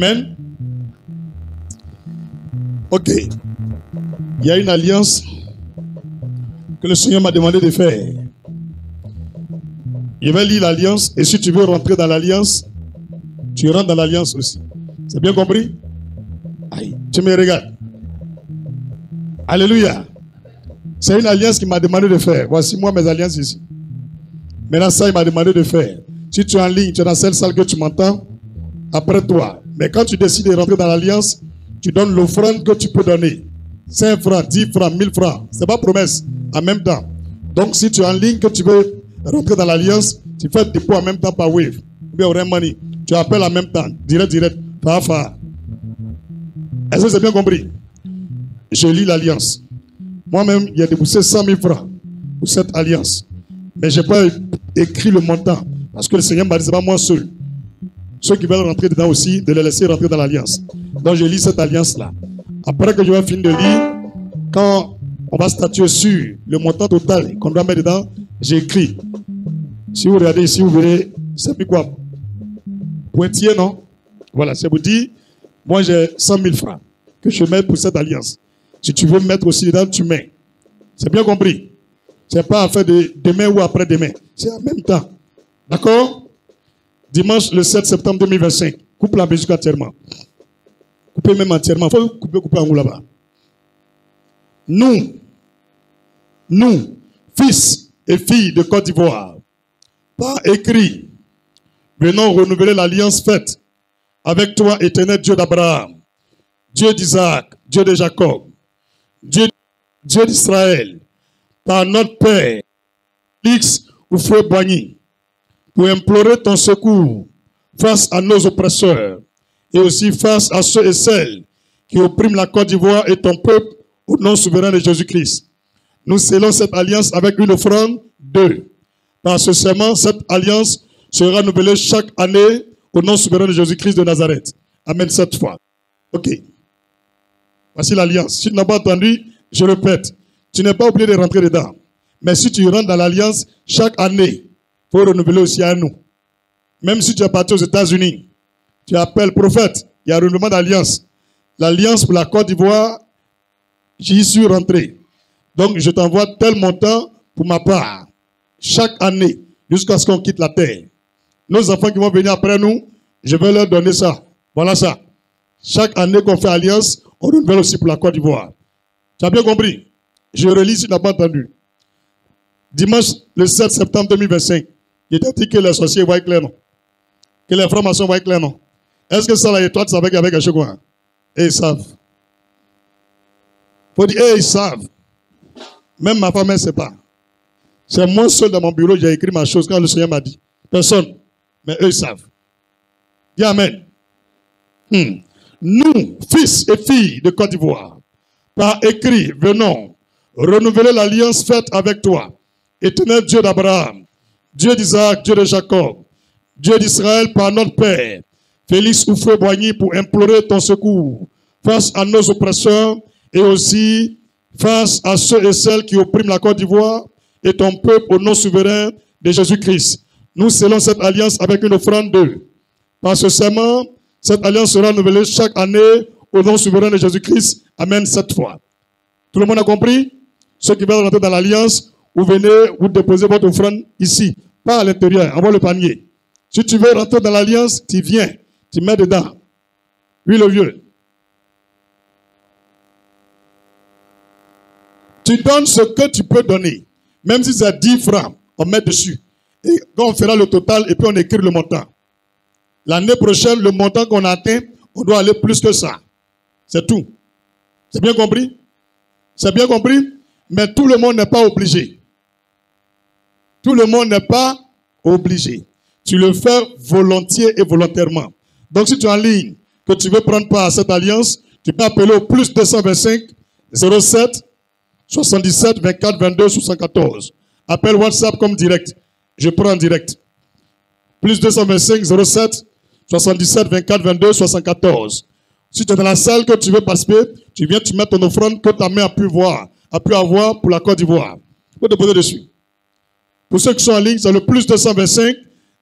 Amen. Ok. Il y a une alliance que le Seigneur m'a demandé de faire. Je vais lire l'alliance et si tu veux rentrer dans l'alliance, tu rentres dans l'alliance aussi. C'est bien compris? Aïe, tu me regardes. Alléluia. C'est une alliance qu'il m'a demandé de faire. Voici moi mes alliances ici. Maintenant ça, il m'a demandé de faire. Si tu es en ligne, tu es dans cette salle que tu m'entends, après toi. Mais quand tu décides de rentrer dans l'alliance, tu donnes l'offrande que tu peux donner. 5 francs, 10 francs, 1000 francs. Ce n'est pas promesse en même temps. Donc si tu es en ligne, que tu veux rentrer dans l'alliance, tu fais le dépôt en même temps par Wave. Ou bien au Money. Tu appelles en même temps. Direct. Fa. Est-ce que c'est bien compris? Je lis l'alliance. Moi-même, il y a déboursé 100 000 francs pour cette alliance. Mais je n'ai pas écrit le montant. Parce que le Seigneur m'a dit, ce n'est pas moi seul. Ceux qui veulent rentrer dedans aussi, de les laisser rentrer dans l'alliance. Donc je lis cette alliance-là. Après que je vais finir de lire, quand on va statuer sur le montant total qu'on doit mettre dedans, j'écris. Si vous regardez ici, vous verrez, c'est plus quoi? Pointillé, non? Voilà, c'est vous dire, moi j'ai 100 000 francs que je mets pour cette alliance. Si tu veux mettre aussi dedans, tu mets. C'est bien compris? C'est pas affaire de demain ou après-demain. C'est en même temps. D'accord? Dimanche le 7 septembre 2025. Coupe la musique entièrement. Coupez même entièrement. Il faut couper en haut là-bas. Nous, fils et filles de Côte d'Ivoire, par écrit, venons renouveler l'alliance faite avec toi, éternel Dieu d'Abraham, Dieu d'Isaac, Dieu de Jacob, Dieu d'Israël, par notre Père, Félix Houphouët-Boigny, pour implorer ton secours face à nos oppresseurs et aussi face à ceux et celles qui oppriment la Côte d'Ivoire et ton peuple au nom souverain de Jésus-Christ. Nous scellons cette alliance avec une offrande de. Par ce serment, cette alliance sera renouvelée chaque année au nom souverain de Jésus-Christ de Nazareth. Amen 7 fois. Ok. Voici l'alliance. Si tu n'as pas entendu, je répète. Tu n'es pas obligé de rentrer dedans. Mais si tu rentres dans l'alliance, chaque année, il faut renouveler aussi à nous. Même si tu es parti aux États-Unis, tu appelles prophète, il y a un renouvellement d'alliance. L'alliance pour la Côte d'Ivoire, j'y suis rentré. Donc, je t'envoie tel montant pour ma part. Chaque année, jusqu'à ce qu'on quitte la terre. Nos enfants qui vont venir après nous, je vais leur donner ça. Voilà ça. Chaque année qu'on fait alliance, on renouvelle aussi pour la Côte d'Ivoire. Tu as bien compris? Je relis si tu n'as pas entendu. Dimanche, le 7 septembre 2025, il était dit que les sorciers voient clair, non? Que les francs-maçons voient clair, non? Est-ce que ça là, et toi, tu savais qu'il y avait quelque chose? Et ils savent. Il faut dire, ils savent. Même ma femme, elle ne sait pas. C'est moi seul dans mon bureau, j'ai écrit ma chose quand le Seigneur m'a dit. Personne. Mais eux, ils savent. Dis Amen. Nous, fils et filles de Côte d'Ivoire, par écrit, venons renouveler l'alliance faite avec toi, éternel Dieu d'Abraham, Dieu d'Isaac, Dieu de Jacob, Dieu d'Israël par notre Père, Félix Houphouët-Boigny, pour implorer ton secours face à nos oppresseurs et aussi face à ceux et celles qui oppriment la Côte d'Ivoire et ton peuple au nom souverain de Jésus-Christ. Nous scellons cette alliance avec une offrande de. Par ce serment, cette alliance sera renouvelée chaque année au nom souverain de Jésus-Christ. Amen 7 fois. Tout le monde a compris? Ceux qui veulent rentrer dans l'alliance, vous venez, vous déposez votre offrande ici, pas à l'intérieur, envoie le panier. Si tu veux rentrer dans l'alliance, tu viens, tu mets dedans. Oui, le vieux. Tu donnes ce que tu peux donner. Même si c'est 10 francs, on met dessus. Et quand on fera le total, et puis on écrit le montant. L'année prochaine, le montant qu'on atteint, on doit aller plus que ça. C'est tout. C'est bien compris? C'est bien compris? Mais tout le monde n'est pas obligé. Tout le monde n'est pas obligé. Tu le fais volontiers et volontairement. Donc si tu es en ligne, que tu veux prendre part à cette alliance, tu peux appeler au plus 225 07 77 24 22 74. Appelle WhatsApp comme direct. Je prends en direct. Plus 225 07 77 24 22 74. Si tu es dans la salle que tu veux participer, tu viens, tu mets ton offrande que ta main a pu voir, a pu avoir pour la Côte d'Ivoire. Il faut te poser dessus. Pour ceux qui sont en ligne, c'est le plus 225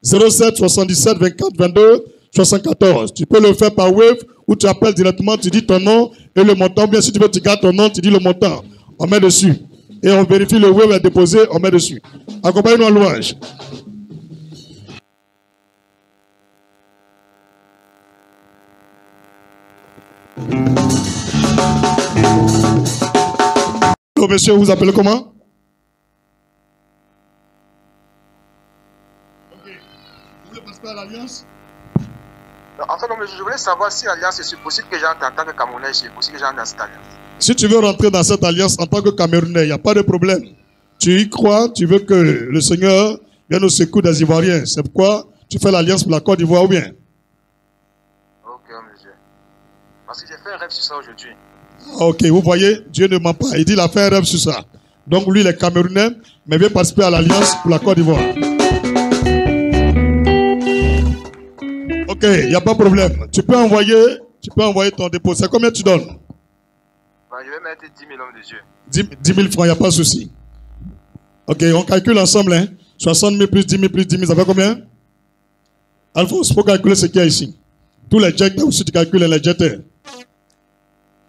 07 77 24 22 74. Tu peux le faire par Wave ou tu appelles directement, tu dis ton nom et le montant. Bien si tu veux, tu gardes ton nom, tu dis le montant. On met dessus. Et on vérifie le Wave est déposé, on met dessus. Accompagne-nous en louange. Hello, monsieur, vous appelez comment? Ok. Vous voulez participer à l'Alliance? En fait, je voulais savoir si l'Alliance est possible que j'entre en tant que Camerounais, c'est possible que j'entre dans cette Alliance. Si tu veux rentrer dans cette Alliance en tant que Camerounais, il n'y a pas de problème. Tu y crois, tu veux que le Seigneur vienne au secours des Ivoiriens. C'est pourquoi tu fais l'Alliance pour la Côte d'Ivoire ou bien? Ok, monsieur. Parce que j'ai fait un rêve sur ça aujourd'hui. Ok, vous voyez, Dieu ne ment pas. Il dit qu'il a fait un rêve sur ça. Donc lui, il est Camerounais, mais il vient participer à l'Alliance pour la Côte d'Ivoire. Ok, il n'y a pas de problème. Tu peux envoyer ton dépôt. C'est combien tu donnes? Je vais mettre 10 000 hommes de Dieu. 10 000 francs, il n'y a pas de souci. Ok, on calcule ensemble. Hein? 60 000 plus 10 000 plus 10 000, ça fait combien? Alphonse, il faut calculer ce qu'il y a ici. Tous les jets aussi, tu calcules les jetteurs.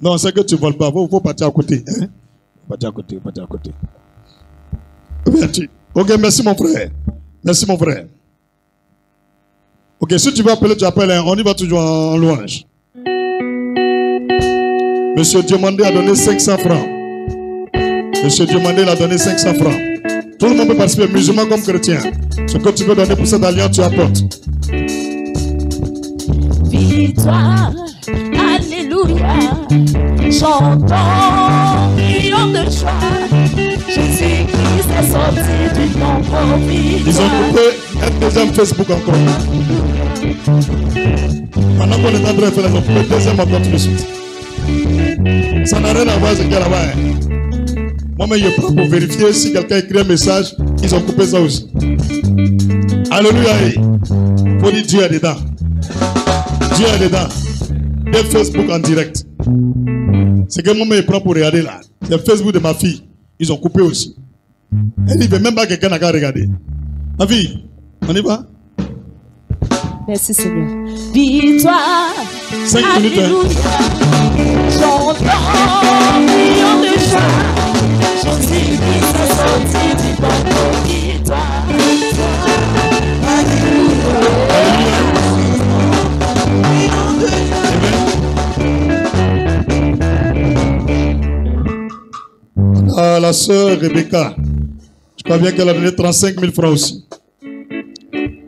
Non, c'est que tu ne voles pas. Il faut partir à côté. Hein? Partir à côté. Ok, merci mon frère. Merci mon frère. Ok, si tu veux appeler, tu appelles. Hein? On y va toujours en louange. Monsieur Diomandé a donné 500 francs. Monsieur Diomandé a donné 500 francs. Tout le monde peut participer, musulman comme chrétien. Ce que tu veux donner pour cette alliance, tu apportes. Victoire, alléluia. Chantons, crions de joie. Jésus-Christ est sorti du tombeau. Ils ont coupé un deuxième Facebook encore. Pendant qu'on est en train de faire, ils ont coupé le deuxième encore tout de suite. Ça n'a rien à voir avec ce qu'il y a là-bas. Hein. Moi-même, je prends pour vérifier si quelqu'un écrit un message. Ils ont coupé ça aussi. Alléluia. Il faut dire Dieu est dedans. Dieu est dedans. Et Facebook en direct. C'est que moi-même, je prends pour regarder là. C'est le Facebook de ma fille. Ils ont coupé aussi. Elle dit, même pas quelqu'un n'a qu'à regarder. Ma fille, on y va? Merci Seigneur. Victoire. 5 minutes. Chantons, crions de joie. Jésus-Christ est sorti du tombeau. Victoire. Ah, la sœur Rebecca, je crois bien qu'elle a donné 35 000 francs aussi.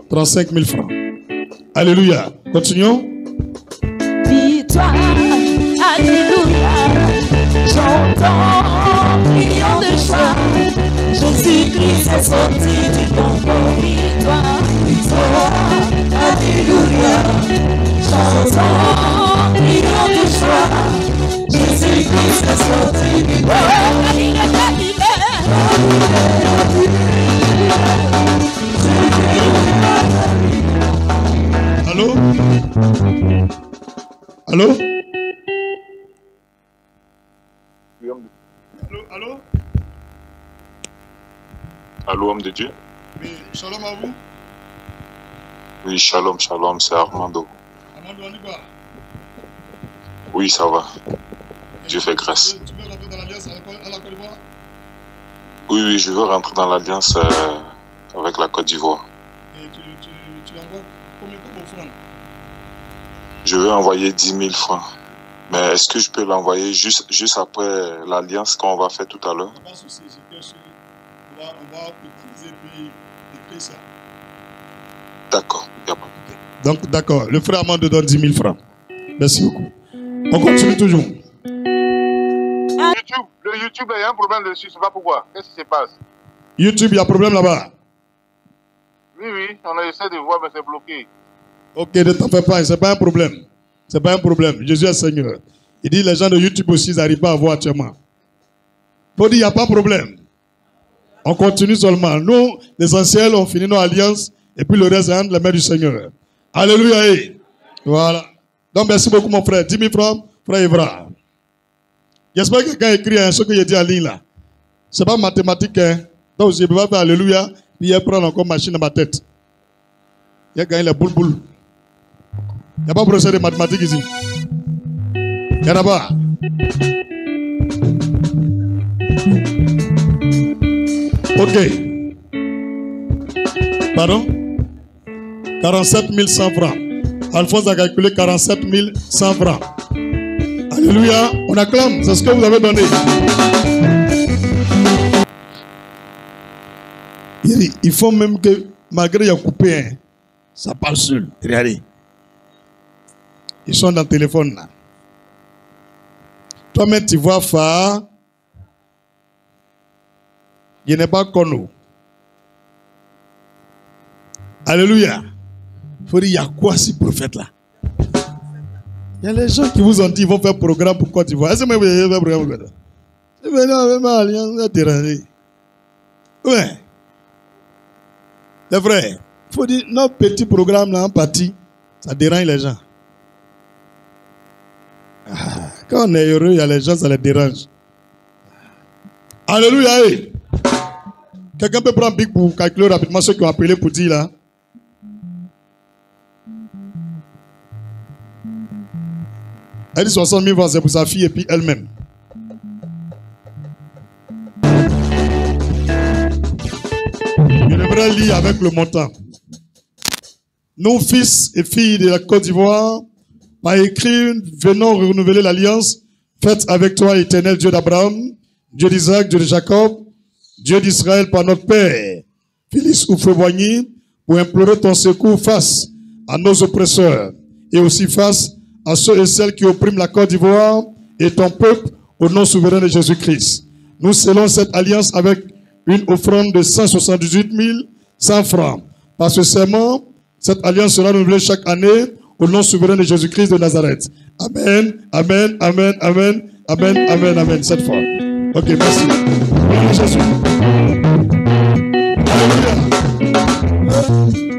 35 000 francs. Alléluia. Continuons. Victoire, alléluia. Chantons, crions de joie. Jésus-Christ est sorti du tombeau. Victoire, victoire, alléluia. Chantons, crions de joie. Jésus-Christ est sorti du tombeau. Allô? Allô? Allô? Allô, homme de Dieu? Oui, shalom à vous. Oui, shalom, shalom, c'est Armando. Armando, on y va. Oui, ça va. Dieu fait grâce. Tu veux rentrer dans l'alliance à la Côte d'Ivoire? Oui, je veux rentrer dans l'alliance avec la Côte d'Ivoire. Et tu envoies combien comme offrande? Je veux envoyer 10 000 francs. Mais est-ce que je peux l'envoyer juste après l'alliance qu'on va faire tout à l'heure? Pas de souci, c'est bien sûr. On va utiliser puis écrire ça. D'accord, il n'y a pas de problème. Donc, d'accord. Le frère Armando donne 10 000 francs. Merci beaucoup. On continue toujours. Le YouTube, il y a un problème dessus, je ne sais pas pourquoi. Qu'est-ce qui se passe? YouTube, il y a un problème là-bas. Oui, on a essayé de voir, mais c'est bloqué. Ok, ne t'en fais pas, c'est pas un problème. C'est pas un problème. Jésus est Seigneur. Il dit les gens de YouTube aussi, ils n'arrivent pas à voir actuellement. Il faut dire, il n'y a pas de problème. On continue seulement. Nous, les anciens, on finit nos alliances et puis le reste est entre les mains du Seigneur. Alléluia. Voilà. Donc, merci beaucoup, mon frère. 10 000 francs, frère Evra. J'espère que quelqu'un écrit ce que j'ai dit en ligne là. Ce n'est pas mathématique. Hein? Donc, je ne peux pas faire Alléluia, puis il prend encore machine dans ma tête. Il y a gagné les boule-boule. Il n'y a pas professeur de mathématiques ici. Il n'y en a pas. Ok. Pardon? 47 100 francs. Alphonse a calculé 47 100 francs. Alléluia. On acclame. C'est ce que vous avez donné. Il faut même que, malgré qu'il y a coupé, hein, ça parle seul. Regardez. Ils sont dans le téléphone là. Toi-même, tu vois Fa. Il n'est pas connu. Alléluia. Il faut dire, il y a quoi ce prophète là? Il y a les gens qui vous ont dit qu'ils vont faire programme pour Côte d'Ivoire. Est-ce que vous avez fait programme pour Côte d'Ivoire? C'est vraiment alliance dérangée. Ouais. C'est vrai. Il faut dire, notre petit programme là en partie, ça dérange les gens. Quand on est heureux, il y a les gens, ça les dérange. Alléluia. Quelqu'un peut prendre un bic pour calculer rapidement ceux qui ont appelé pour dire là. Elle dit 60 000 francs, c'est pour sa fille et puis elle-même. Je devrais lire avec le montant. Nous, fils et filles de la Côte d'Ivoire, par écrit, venons renouveler l'alliance faite avec toi, éternel Dieu d'Abraham, Dieu d'Isaac, Dieu de Jacob, Dieu d'Israël par notre Père, Félix Oufoué-Boigny, pour implorer ton secours face à nos oppresseurs et aussi face à ceux et celles qui oppriment la Côte d'Ivoire et ton peuple au nom souverain de Jésus-Christ. Nous scellons cette alliance avec une offrande de 178 100 francs. Par ce serment, cette alliance sera renouvelée chaque année au nom souverain de Jésus-Christ de Nazareth. Amen, amen, amen, amen, amen, amen, amen. Cette fois. Ok, merci. Jésus. Alléluia.